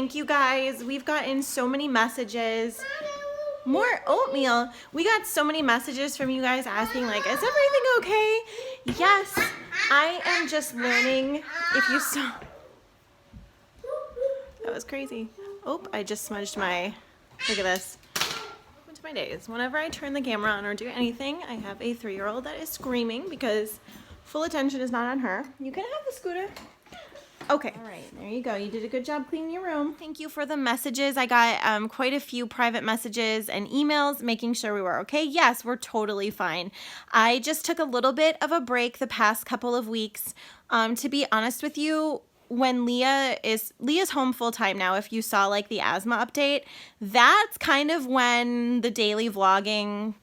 Thank you guys. We've gotten so many messages. More oatmeal. We got so many messages from you guys asking like, is everything okay? Yes, I am just learning. If you saw, that was crazy. Oh, I just smudged my, look at this. Welcome to my days. Whenever I turn the camera on or do anything, I have a 3-year-old that is screaming because full attention is not on her. You can have the scooter. Okay. All right. There you go. You did a good job cleaning your room. Thank you for the messages. I got quite a few private messages and emails making sure we were okay. Yes, we're totally fine. I just took a little bit of a break the past couple of weeks. To be honest with you, when Leah's home full time now, if you saw like the asthma update, that's kind of when the daily vlogging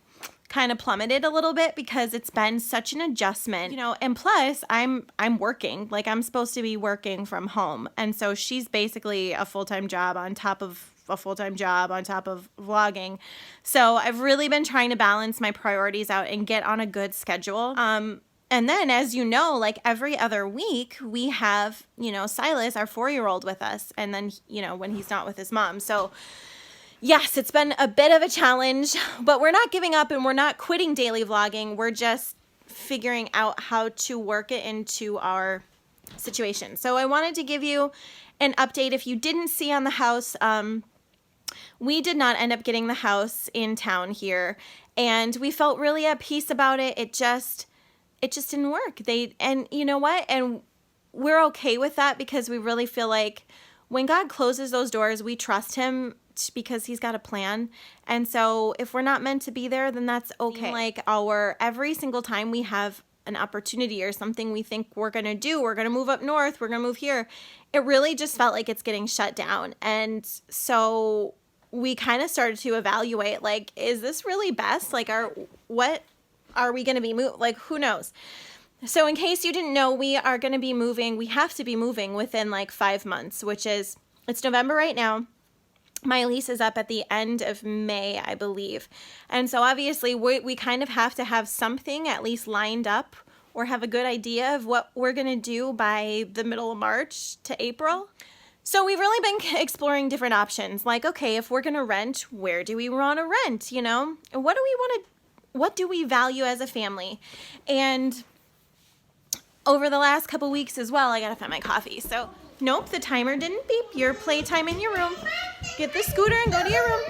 kind of plummeted a little bit because it's been such an adjustment, you know, and plus I'm working, like I'm supposed to be working from home. And so she's basically a full-time job on top of a full-time job on top of vlogging. So I've really been trying to balance my priorities out and get on a good schedule. And then, as you know, like every other week we have, you know, Silas, our 4-year-old with us. And then, you know, when he's not with his mom. So yes, it's been a bit of a challenge, but we're not giving up and we're not quitting daily vlogging. We're just figuring out how to work it into our situation. So I wanted to give you an update. If you didn't see on the house, we did not end up getting the house in town here, and we felt really at peace about it. It just didn't work. And you know what? And we're okay with that because we really feel like when God closes those doors, we trust him because he's got a plan. And so if we're not meant to be there, then that's okay. Like every single time we have an opportunity or something we think we're going to do, we're going to move up north, we're going to move here, it really just felt like it's getting shut down. And so we kind of started to evaluate, like, is this really best? Like, what are we going to be like, who knows? So in case you didn't know, we are going to be moving. We have to be moving within like 5 months, which is, it's November right now. My lease is up at the end of May, I believe. And so obviously we kind of have to have something at least lined up or have a good idea of what we're going to do by the middle of March to April. So we've really been exploring different options. Like, okay, if we're going to rent, where do we want to rent? You know, what do we value as a family? And over the last couple weeks as well, I got to find my coffee. So nope, the timer didn't beep. Your playtime in your room. Get the scooter and go to your room.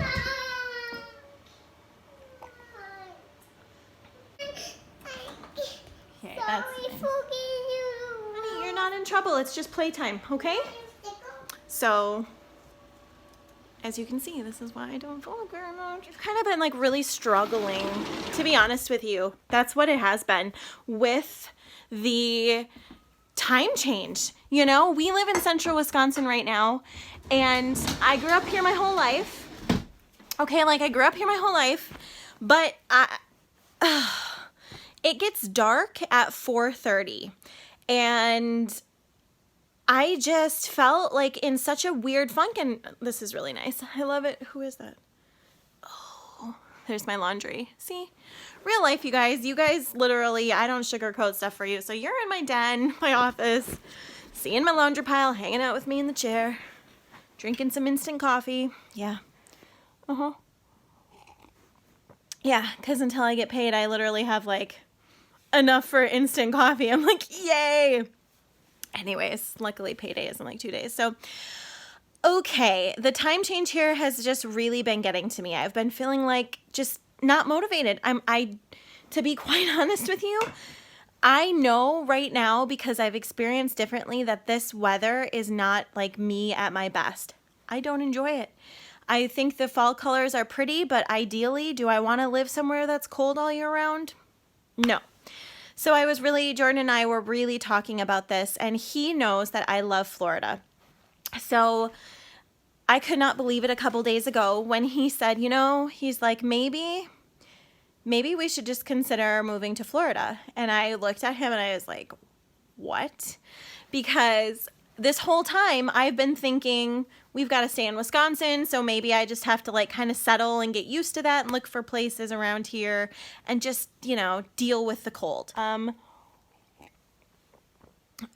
Okay, that's nice. Honey, you're not in trouble. It's just playtime, okay? So, as you can see, this is why I don't vlog very much. I've kind of been like really struggling, to be honest with you. That's what it has been with the time change. You know, we live in central Wisconsin right now, and I grew up here my whole life. Okay, like I grew up here my whole life, but it gets dark at 4:30, and I just felt like in such a weird funk, and this is really nice. I love it. Who is that? Oh, there's my laundry. See? Real life, you guys. You guys literally, I don't sugarcoat stuff for you. So you're in my den, my office, seeing my laundry pile, hanging out with me in the chair, drinking some instant coffee. Yeah. Uh-huh. Yeah, because until I get paid, I literally have like enough for instant coffee. I'm like, yay. Anyways, luckily payday is in like 2 days. So, okay, the time change here has just really been getting to me. I've been feeling like just not motivated. To be quite honest with you, I know right now, because I've experienced differently, that this weather is not like me at my best. I don't enjoy it. I think the fall colors are pretty, but ideally, do I want to live somewhere that's cold all year round? No. So Jordan and I were really talking about this, and he knows that I love Florida. So I could not believe it a couple days ago when he said, you know, he's like, maybe we should just consider moving to Florida. And I looked at him and I was like, what? Because this whole time I've been thinking we've got to stay in Wisconsin, so maybe I just have to like kind of settle and get used to that and look for places around here and just, you know, deal with the cold.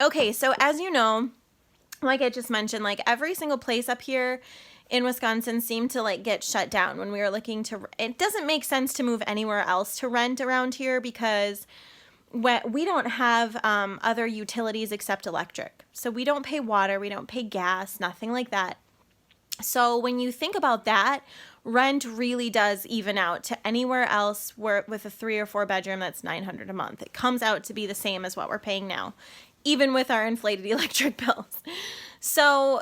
Okay, so as you know, like I just mentioned, like every single place up here in Wisconsin seemed to like get shut down when we were looking to, it doesn't make sense to move anywhere else to rent around here because we don't have other utilities except electric. So we don't pay water, we don't pay gas, nothing like that. So when you think about that, rent really does even out to anywhere else where with a 3 or 4 bedroom that's $900 a month. It comes out to be the same as what we're paying now, even with our inflated electric bills. So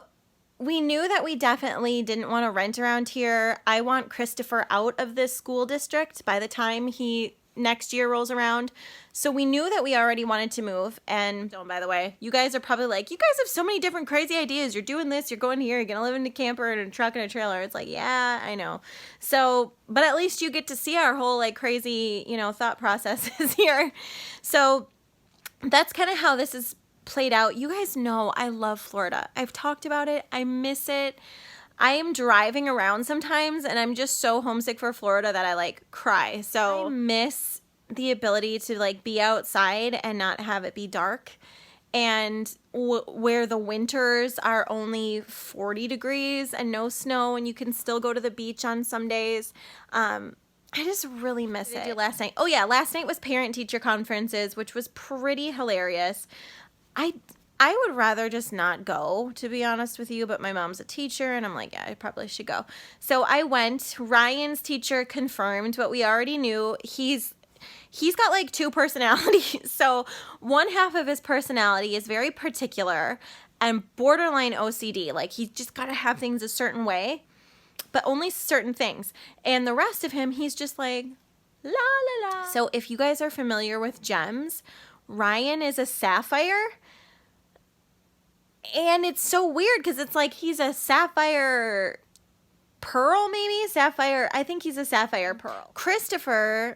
we knew that we definitely didn't want to rent around here. I want Christopher out of this school district by the time next year rolls around. So we knew that we already wanted to move. And by the way, you guys are probably like, you guys have so many different crazy ideas. You're doing this, you're going here, you're going to live in a camper and a truck and a trailer. It's like, yeah, I know. So, but at least you get to see our whole like crazy, thought processes here. So that's kind of how this is played out. You guys know I love Florida. I've talked about it. I miss it. I am driving around sometimes and I'm just so homesick for Florida that I like cry. So I miss the ability to like be outside and not have it be dark, and where the winters are only 40 degrees and no snow and you can still go to the beach on some days. I just really miss it. Last night. Oh yeah, last night was parent-teacher conferences, which was pretty hilarious. I would rather just not go, to be honest with you, but my mom's a teacher and I'm like, yeah, I probably should go. So I went. Ryan's teacher confirmed what we already knew. He's got like 2 personalities. So one half of his personality is very particular and borderline OCD. Like he's just got to have things a certain way, but only certain things. And the rest of him, he's just like, la, la, la. So if you guys are familiar with gems, Ryan is a sapphire. And it's so weird because it's like he's a sapphire pearl, maybe? Sapphire. I think he's a sapphire pearl. Christopher's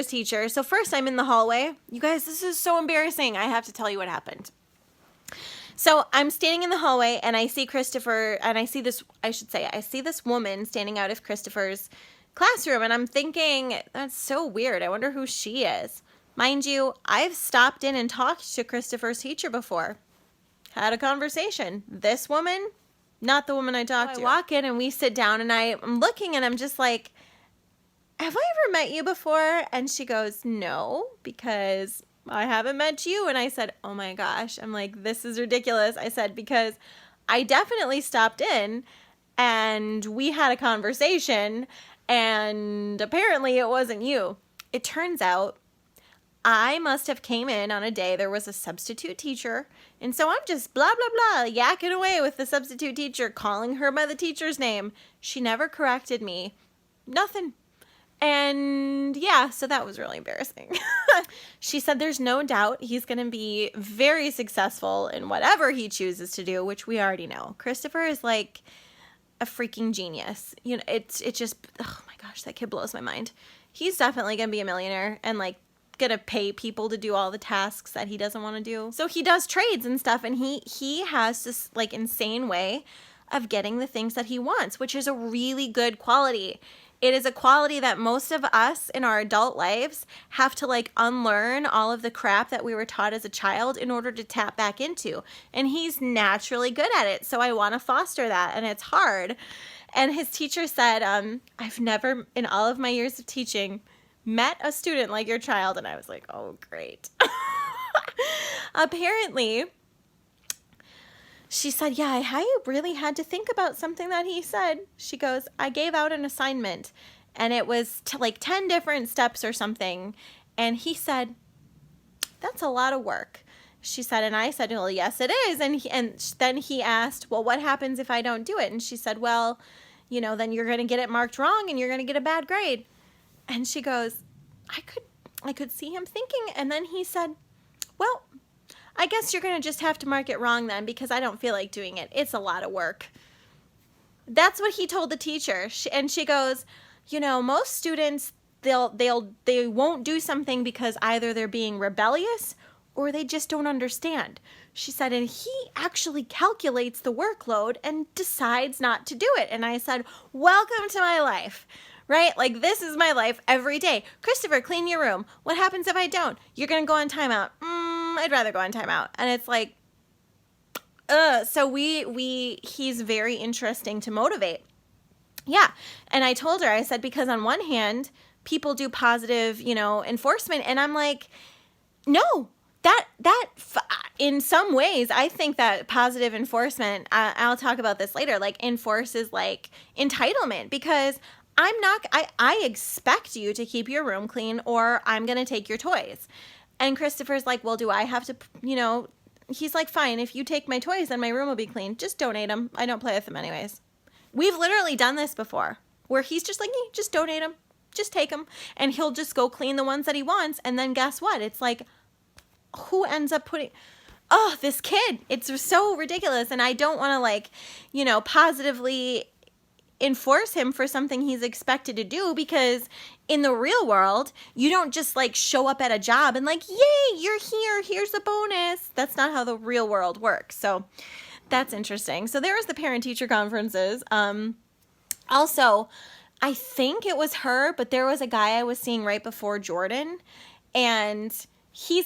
teacher. So first I'm in the hallway. You guys, this is so embarrassing. I have to tell you what happened. So I'm standing in the hallway and I see Christopher and I see this woman standing out of Christopher's classroom and I'm thinking, that's so weird. I wonder who she is. Mind you, I've stopped in and talked to Christopher's teacher before. Had a conversation. This woman, not the woman I talked to. I walk in and we sit down and I'm looking and I'm just like, have I ever met you before? And she goes, no, because I haven't met you. And I said, oh my gosh. I'm like, this is ridiculous. I said, because I definitely stopped in and we had a conversation and apparently it wasn't you. It turns out I must have came in on a day there was a substitute teacher, and so I'm just blah, blah, blah, yakking away with the substitute teacher, calling her by the teacher's name. She never corrected me. Nothing. And yeah, so that was really embarrassing. She said there's no doubt he's going to be very successful in whatever he chooses to do, which we already know. Christopher is like a freaking genius. It's just, oh my gosh, that kid blows my mind. He's definitely going to be a millionaire and like gonna pay people to do all the tasks that he doesn't want to do. So he does trades and stuff, and he has this like insane way of getting the things that he wants, which is a really good quality. It is a quality that most of us in our adult lives have to like unlearn all of the crap that we were taught as a child in order to tap back into. And he's naturally good at it. So I want to foster that, and it's hard. And his teacher said, I've never in all of my years of teaching met a student like your child. And I was like, oh, great. Apparently, she said, yeah, I really had to think about something that he said. She goes, I gave out an assignment and it was to like 10 different steps or something. And he said, that's a lot of work. She said, and I said, well, yes, it is. And then he asked, well, what happens if I don't do it? And she said, well, then you're going to get it marked wrong and you're going to get a bad grade. And she goes, I could see him thinking. And then he said, well, I guess you're going to just have to mark it wrong then because I don't feel like doing it. It's a lot of work. That's what he told the teacher. And she goes, most students, they won't do something because either they're being rebellious or they just don't understand. She said, and he actually calculates the workload and decides not to do it. And I said, welcome to my life. Right? Like, this is my life every day. Christopher, clean your room. What happens if I don't? You're going to go on timeout. I'd rather go on timeout. And it's like, So he's very interesting to motivate. Yeah. And I told her, I said, because on one hand, people do positive, enforcement. And I'm like, no, that in some ways, I think that positive enforcement, I'll talk about this later, like enforces like entitlement, because I expect you to keep your room clean or I'm going to take your toys. And Christopher's like, well, do I have to, he's like, fine, if you take my toys, then my room will be clean. Just donate them. I don't play with them anyways. We've literally done this before where he's just like, just donate them. Just take them. And he'll just go clean the ones that he wants. And then guess what? It's like, who ends up this kid. It's so ridiculous. And I don't want to like, positively enforce him for something he's expected to do, because in the real world, you don't just like show up at a job and like, yay, you're here. Here's a bonus. That's not how the real world works. So that's interesting. So there was the parent-teacher conferences. Also, I think it was her, but there was a guy I was seeing right before Jordan, and he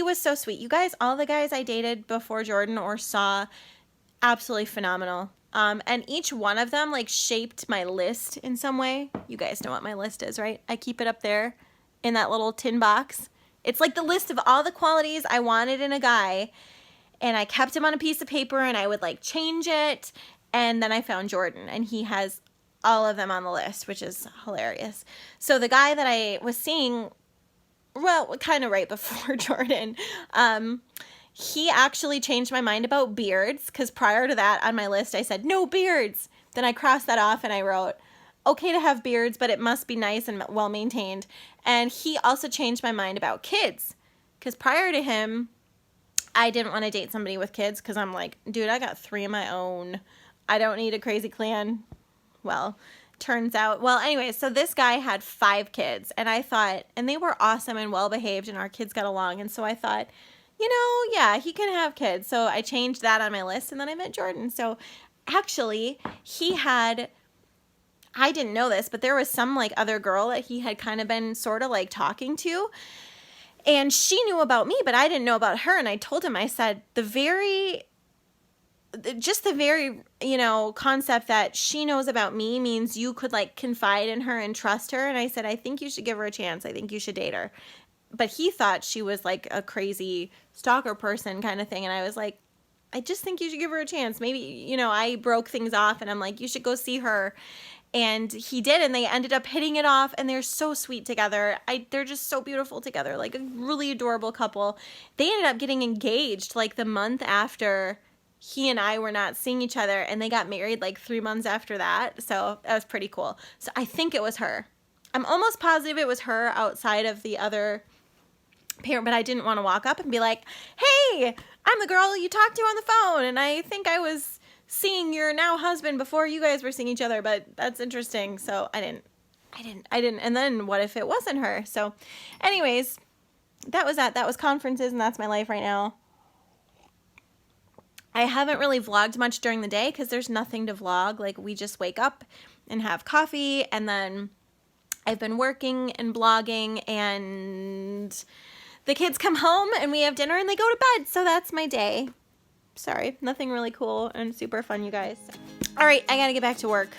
was so sweet. You guys, all the guys I dated before Jordan or saw, absolutely phenomenal. And each one of them like shaped my list in some way. You guys know what my list is, right? I keep it up there in that little tin box. It's like the list of all the qualities I wanted in a guy, and I kept him on a piece of paper and I would like change it. And then I found Jordan, and he has all of them on the list, which is hilarious. So the guy that I was seeing, well, kind of right before Jordan, he actually changed my mind about beards, because prior to that on my list, I said, no beards. Then I crossed that off and I wrote, okay to have beards, but it must be nice and well maintained. And he also changed my mind about kids, because prior to him, I didn't want to date somebody with kids, because I'm like, dude, I got 3 of my own. I don't need a crazy clan. Well, turns out, anyways, so this guy had 5 kids, and I thought, and they were awesome and well behaved, and our kids got along. And so I thought, yeah, he can have kids. So I changed that on my list, and then I met Jordan. So actually, I didn't know this, but there was some like other girl that he had kind of been sort of like talking to, and she knew about me, but I didn't know about her. And I told him, I said, the very concept that she knows about me means you could like confide in her and trust her. And I said, I think you should give her a chance. I think you should date her. But he thought she was like a crazy stalker person kind of thing. And I was like, I just think you should give her a chance. Maybe, I broke things off, and I'm like, you should go see her. And he did, and they ended up hitting it off, and they're so sweet together. They're just so beautiful together, like a really adorable couple. They ended up getting engaged like the month after he and I were not seeing each other, and they got married like 3 months after that. So that was pretty cool. So I think it was her. I'm almost positive it was her outside of the other parent, but I didn't want to walk up and be like, hey, I'm the girl you talked to on the phone, and I think I was seeing your now husband before you guys were seeing each other, but that's interesting. So I didn't. And then what if it wasn't her? So anyways, that was that. That was conferences, and that's my life right now. I haven't really vlogged much during the day because there's nothing to vlog. Like, we just wake up and have coffee, and then I've been working and blogging, and the kids come home and we have dinner and they go to bed. So that's my day. Sorry, nothing really cool and super fun, you guys. All right, I gotta get back to work.